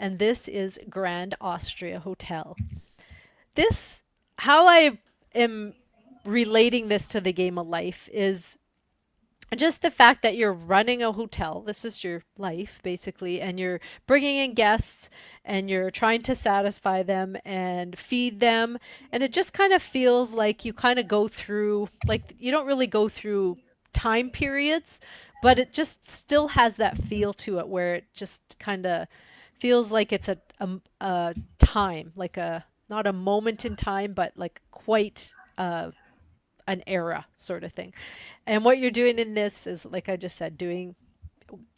and this is Grand Austria Hotel. This, how I am relating this to the game of life is just the fact that you're running a hotel. This is your life basically, and you're bringing in guests and you're trying to satisfy them and feed them, and it just kind of feels like you kind of go through, like, you don't really go through time periods, but it just still has that feel to it where it just kind of feels like it's a time, like a, not a moment in time, but like quite an era sort of thing. And what you're doing in this is, like I just said, doing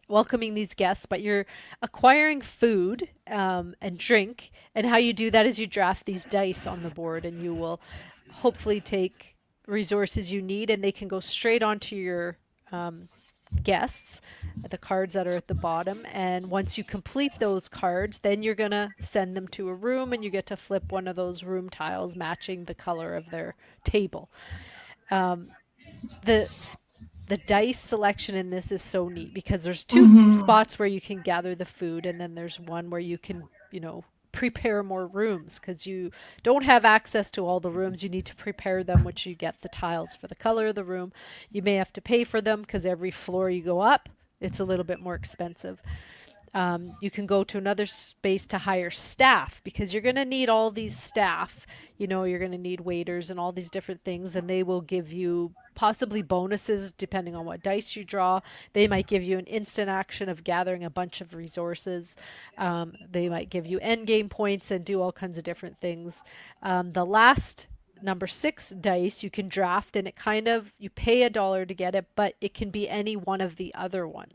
welcoming these guests, but you're acquiring food and drink. And how you do that is you draft these dice on the board, and you will hopefully take resources you need, and they can go straight onto your guests, the cards that are at the bottom. And once you complete those cards, then you're going to send them to a room, and you get to flip one of those room tiles matching the color of their table. The the dice selection in this is so neat because there's two Mm-hmm. spots where you can gather the food, and then there's one where you can, prepare more rooms because you don't have access to all the rooms. You need to prepare them, which you get the tiles for the color of the room. You may have to pay for them because every floor you go up, it's a little bit more expensive. You can go to another space to hire staff because you're going to need all these staff. You're going to need waiters and all these different things, and they will give you possibly bonuses depending on what dice you draw. They might give you an instant action of gathering a bunch of resources. They might give you end game points and do all kinds of different things. The last number 6 dice you can draft, and it kind of, you pay $1 to get it, but it can be any one of the other ones.